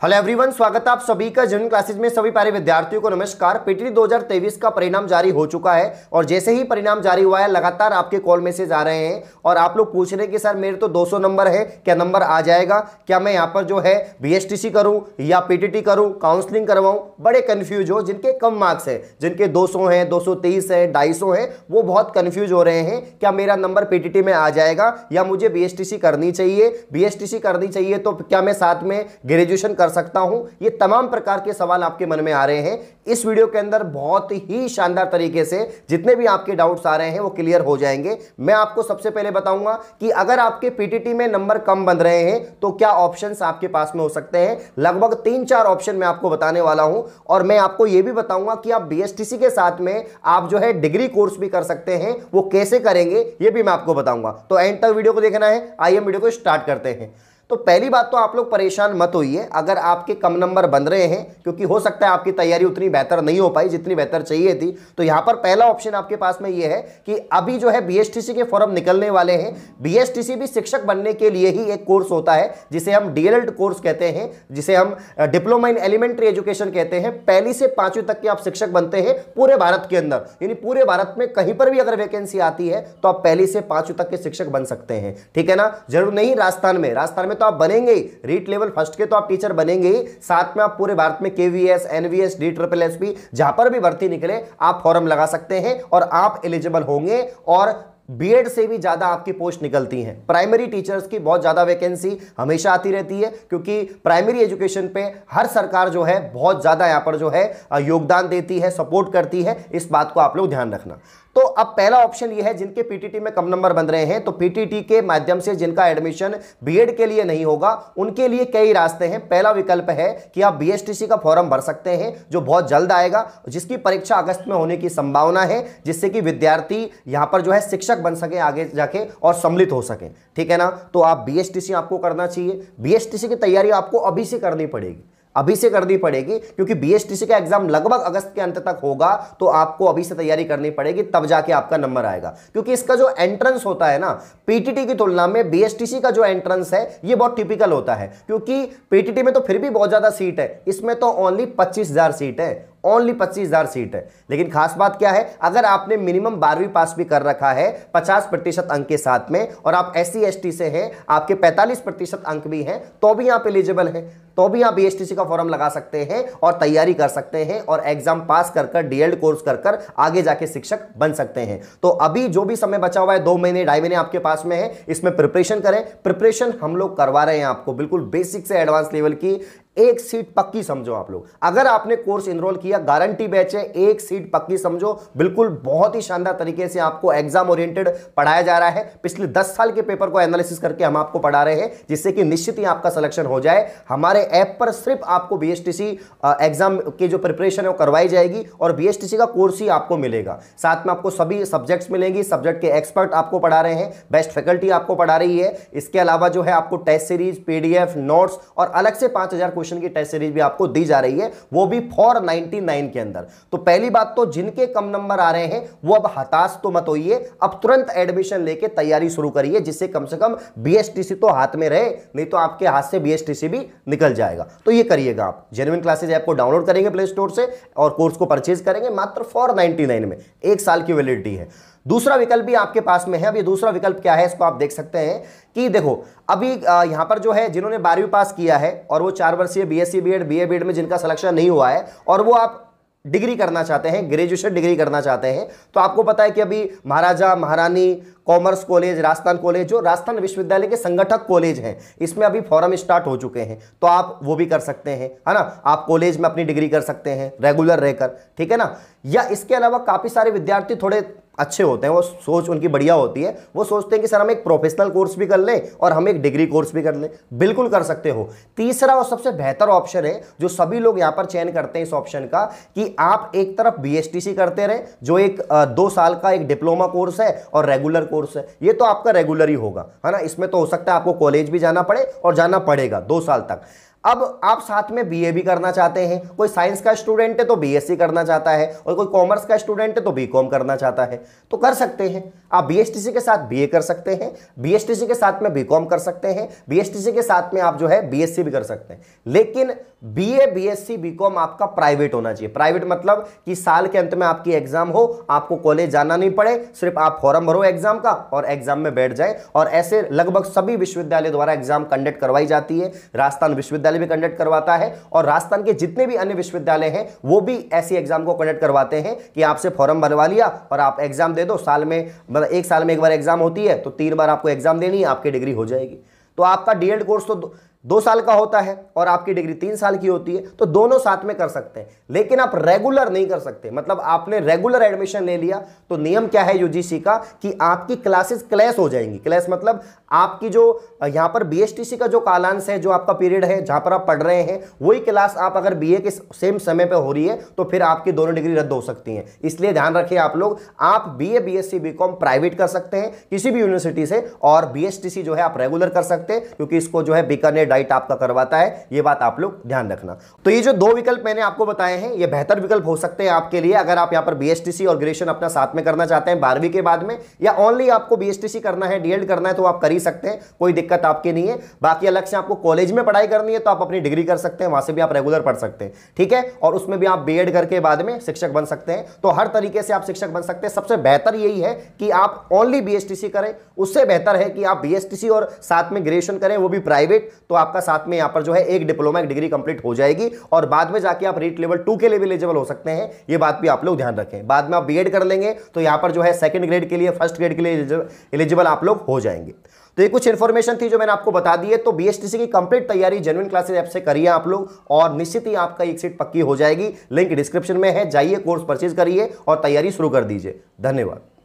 Hello everyone, स्वागत है आप सभी का जनरल क्लासेज में। सभी प्यारे विद्यार्थियों को नमस्कार। पीटीटी 2023 का परिणाम जारी हो चुका है और जैसे ही परिणाम जारी हुआ है लगातार आपके कॉल मैसेज आ रहे हैं और आप लोग पूछ रहे हैं कि सर मेरे तो 200 नंबर है, क्या नंबर आ जाएगा, क्या मैं यहाँ पर जो है बीएसटीसी करूँ या पीटीटी करूँ, काउंसलिंग करवाऊँ। बड़े कन्फ्यूज हो, जिनके कम मार्क्स है, जिनके 200 हैं, 230 है, 250 है, वो बहुत कन्फ्यूज हो रहे हैं क्या मेरा नंबर पीटीटी में आ जाएगा या मुझे बीएसटीसी करनी चाहिए। बीएसटीसी करनी चाहिए तो क्या मैं साथ में ग्रेजुएशन कर सकता हूं। ये तमाम प्रकार के सवाल आपके मन में आ रहे हैं। इस वीडियो के अंदर बहुत ही शानदार तरीके से जितने भी आपके डाउट्स आ रहे हैं वो क्लियर हो जाएंगे। मैं आपको सबसे पहले बताऊंगा कि अगर आपके पीटीटी में नंबर कम बन रहे हैं तो क्या ऑप्शंस आपके पास में हो सकते हैं। लगभग 3-4 ऑप्शन मैं आपको बताने वाला हूं और मैं आपको यह भी बताऊंगा कि आप बीएसटीसी के साथ में आप जो है डिग्री कोर्स भी कर सकते हैं। वो कैसे करेंगे ये भी मैं आपको बताऊंगा, तो एंड तक वीडियो को देखना है। आइए वीडियो को स्टार्ट करते हैं। तो पहली बात तो आप लोग परेशान मत होइए अगर आपके कम नंबर बन रहे हैं, क्योंकि हो सकता है आपकी तैयारी उतनी बेहतर नहीं हो पाई जितनी बेहतर चाहिए थी। तो यहां पर पहला ऑप्शन आपके पास में ये है कि अभी जो है बीएसटीसी के फॉर्म निकलने वाले हैं। बीएसटीसी भी शिक्षक बनने के लिए ही एक कोर्स होता है जिसे हम डीएलएड कोर्स कहते हैं, जिसे हम डिप्लोमा इन एलिमेंट्री एजुकेशन कहते हैं। पहली से 5वीं तक के आप शिक्षक बनते हैं पूरे भारत के अंदर, यानी पूरे भारत में कहीं पर भी अगर वैकेंसी आती है तो आप पहली से 5वीं तक के शिक्षक बन सकते हैं। ठीक है ना, जरूर नहीं राजस्थान में तो आप बनेंगे ही, रीट लेवल फर्स्ट के तो आप टीचर बनेंगे ही, साथ में आप पूरे भारत में केवीएस, एनवीएस, DSSSB जहां पर भी भर्ती निकले आप फॉर्म लगा सकते हैं और आप एलिजिबल होंगे। और बीएड से भी ज्यादा आपकी पोस्ट निकलती हैं। प्राइमरी टीचर्स की बहुत ज्यादा वैकेंसी हमेशा आती रहती है, क्योंकि प्राइमरी एजुकेशन पे हर सरकार जो है बहुत ज्यादा यहां पर जो है योगदान देती है, सपोर्ट करती है। इस बात को आप लोग ध्यान रखना। तो अब पहला ऑप्शन यह है जिनके पीटीटी में कम नंबर बन रहे हैं, तो पीटीटी के माध्यम से जिनका एडमिशन बीएड के लिए नहीं होगा उनके लिए कई रास्ते हैं। पहला विकल्प है कि आप बीएसटीसी का फॉर्म भर सकते हैं, जो बहुत जल्द आएगा, जिसकी परीक्षा अगस्त में होने की संभावना है, जिससे कि विद्यार्थी यहां पर जो है शिक्षक बन सके आगे जाके और सम्मिलित हो सके। ठीक है ना, तो आप बीएसटीसी आपको करना चाहिए। बीएसटीसी की तैयारी आपको अभी से करनी पड़ेगी, अभी से करनी पड़ेगी, क्योंकि बीएसटीसी का एग्जाम लगभग अगस्त के अंत तक होगा। तो आपको अभी से तैयारी करनी पड़ेगी, तब जाके आपका नंबर आएगा। क्योंकि इसका जो एंट्रेंस होता है ना, पीटीटी की तुलना में बीएसटीसी का जो एंट्रेंस है ये बहुत टिपिकल होता है। क्योंकि पीटीटी में तो फिर भी बहुत ज्यादा सीट है, इसमें तो ओनली 25,000 सीट है, ओनली 25,000 सीट है। लेकिन खास बात क्या है, अगर आपने मिनिमम 12वीं पास भी कर रखा है 50% अंक के साथ में और आप SC ST से हैं, आपके 45% अंक भी हैं, तो भी आप एलिजिबल हैं, तो भी आप बीएसटीसी का फॉर्म लगा सकते हैं और तैयारी कर सकते हैं और एग्जाम पास कर डीएलएड कोर्स कर आगे जाके शिक्षक बन सकते हैं। तो अभी जो भी समय बचा हुआ है, 2 महीने 2.5 महीने आपके पास में है, इसमें प्रिपरेशन करें। प्रिपरेशन हम लोग करवा रहे हैं आपको बिल्कुल बेसिक से एडवांस लेवल की। एक सीट पक्की समझो आप लोग, अगर आपने कोर्स इनरोल किया, गारंटी बैच है, एक सीट पक्की समझो। बिल्कुल बहुत ही शानदार तरीके से आपको एग्जाम ओरिएंटेड पढ़ाया जा रहा है। पिछले 10 साल के पेपर को एनालिसिस करके हम आपको पढ़ा रहे हैं, जिससे कि निश्चित ही आपका सिलेक्शन हो जाए। हमारे ऐप पर सिर्फ आपको बीएसटीसी एग्जाम की जो प्रिपरेशन है वो करवाई जाएगी और बीएसटीसी का कोर्स ही आपको मिलेगा। साथ में आपको सभी सब्जेक्ट्स मिलेंगी, सब्जेक्ट के एक्सपर्ट आपको पढ़ा रहे हैं, बेस्ट फैकल्टी आपको पढ़ा रही है। इसके अलावा जो है आपको टेस्ट सीरीज, पीडीएफ, नोट्स और अलग से 5,000 क्वेश्चन की टेस्ट सीरीज भी आपको दी जा रही है, वो भी 499 के अंदर। तो पहली बात तो जिनके कम नंबर आ रहे हैं वो अब हताश तो मत होइए, अब तुरंत एडमिशन लेके तैयारी शुरू करिए, जिससे कम से कम बीएसटीसी तो हाथ में रहे, नहीं तो आपके हाथ से बीएसटीसी भी निकल जाएगा। तो ये करिएगा आप। जेन्युइन क्लासेज ऐप को डाउनलोड करेंगे प्ले स्टोर से और कोर्स को परचेज करेंगे मात्र 499 में, 1 साल की वैलिडिटी है। दूसरा विकल्प भी आपके पास में है। अब ये दूसरा विकल्प क्या है, इसको आप देख सकते हैं कि देखो अभी यहां पर जो है जिन्होंने 12वीं पास किया है और वो 4 वर्षीय बीएससी बीएड, बीए बीएड में जिनका सिलेक्शन नहीं हुआ है और वो आप डिग्री करना चाहते हैं, ग्रेजुएशन डिग्री करना चाहते हैं, तो आपको पता है कि अभी महाराजा महारानी कॉमर्स कॉलेज, राजस्थान कॉलेज, जो राजस्थान विश्वविद्यालय के संगठक कॉलेज हैं, इसमें अभी फॉर्म स्टार्ट हो चुके हैं, तो आप वो भी कर सकते हैं, है ना। आप कॉलेज में अपनी डिग्री कर सकते हैं रेगुलर रहकर, ठीक है ना। या इसके अलावा काफी सारे विद्यार्थी थोड़े अच्छे होते हैं, वो सोच उनकी बढ़िया होती है, वो सोचते हैं कि सर हम एक प्रोफेशनल कोर्स भी कर लें और हम एक डिग्री कोर्स भी कर लें। बिल्कुल कर सकते हो। तीसरा और सबसे बेहतर ऑप्शन है जो सभी लोग यहां पर चयन करते हैं इस ऑप्शन का, कि आप एक तरफ बीएसटीसी करते रहे, जो एक 2 साल का एक डिप्लोमा कोर्स है और रेगुलर कोर्स है, ये तो आपका रेगुलर ही होगा, है ना। इसमें तो हो सकता है आपको कॉलेज भी जाना पड़े और जाना पड़ेगा 2 साल तक। अब आप साथ में बीए भी करना चाहते हैं, कोई साइंस का स्टूडेंट है तो बीएससी करना चाहता है, और कोई कॉमर्स का स्टूडेंट है तो बीकॉम करना चाहता है, तो कर सकते हैं। आप बीएसटीसी के साथ बीए कर सकते हैं, बीएसटीसी के साथ में बीकॉम कर सकते हैं, बीएसटीसी के साथ में आप जो है बीएससी भी कर सकते हैं। लेकिन बीए, बीएससी, बीकॉम आपका प्राइवेट होना चाहिए। प्राइवेट मतलब कि साल के अंत में आपकी एग्जाम हो, आपको कॉलेज जाना नहीं पड़े, सिर्फ आप फॉर्म भरो एग्जाम का और एग्जाम में बैठ जाए। और ऐसे लगभग सभी विश्वविद्यालय द्वारा एग्जाम कंडक्ट करवाई जाती है। राजस्थान विश्वविद्यालय भी कंडक्ट करवाता है, और राजस्थान के जितने भी अन्य विश्वविद्यालय हैं वो भी ऐसी एग्जाम को कंडक्ट करवाते हैं कि आपसे फॉर्म भरवा लिया और आप एग्जाम दे दो। साल में मतलब एक साल में एक बार एग्जाम होती है, तो 3 बार आपको एग्जाम देनी है, आपकी डिग्री हो जाएगी। तो आपका डीएड कोर्स तो 2 साल का होता है और आपकी डिग्री 3 साल की होती है, तो दोनों साथ में कर सकते हैं। लेकिन आप रेगुलर नहीं कर सकते। मतलब आपने रेगुलर एडमिशन ले लिया तो नियम क्या है यूजीसी का कि आपकी क्लासेस क्लैश हो जाएंगी। क्लैश मतलब आपकी जो यहां पर बीएसटीसी का जो कालांश है, जो आपका पीरियड है जहां पर आप पढ़ रहे हैं, वही क्लास आप अगर बीए के सेम समय पर हो रही है तो फिर आपकी दोनों डिग्री रद्द हो सकती हैं। इसलिए ध्यान रखिए आप लोग, आप बीए, बीएससी, बीकॉम प्राइवेट कर सकते हैं किसी भी यूनिवर्सिटी से, और बीएसटीसी जो है आप रेगुलर कर सकते हैं, क्योंकि इसको जो है बीकानेर डाइट आपका करवाता है। ये बात आप लोग ध्यान रखना। तो ये जो 2 विकल्प मैंने आपको बताए हैं, ये बेहतर विकल्प हो सकते हैं आपके लिए, अगर आप यहां पर बीएसटीसी और ग्रेजुएशन अपना साथ में करना चाहते हैं 12वीं के बाद में, या ओनली आपको बीएसटीसी करना है, डीएड करना है, तो आप कर ही सकते हैं, कोई दिक्कत आपकी नहीं है। बाकी अलग से आपको कॉलेज में पढ़ाई करनी है तो आप अपनी डिग्री कर सकते हैं, वहां से भी आप रेगुलर पढ़ सकते हैं, ठीक है। और उसमें भी आप बीएड करके बाद में शिक्षक बन सकते हैं। तो हर तरीके से आप शिक्षक बन सकते हैं। सबसे बेहतर यही है कि आप ओनली बीएसटीसी करें, उससे बेहतर है कि आप बीएसटीसी और साथ में ग्रेजुएशन करें, वो भी प्राइवेट। तो आपका साथ में यहां पर जो है एक डिप्लोमा, एक डिग्री कंप्लीट हो जाएगी, और बाद में जाके आप रीट लेवल 2 के लिए भी एलिजिबल हो सकते हैं। ये बात भी आप लोग ध्यान रखें। बाद में आप बीएड कर लेंगे तो यहां पर जो है 2nd ग्रेड के लिए, 1st ग्रेड के लिए एलिजिबल आप लोग हो जाएंगे। तो ये कुछ इन्फॉर्मेशन थी जो मैंने आपको बता दी है। तो बीएसटीसी की कंप्लीट तैयारी जेन्युइन क्लासेस ऐप से करिए आप लोग, और निश्चित ही आपका एक सीट पक्की हो जाएगी। लिंक डिस्क्रिप्शन में है, जाइए कोर्स परचेज करिए और तैयारी शुरू कर दीजिए। धन्यवाद।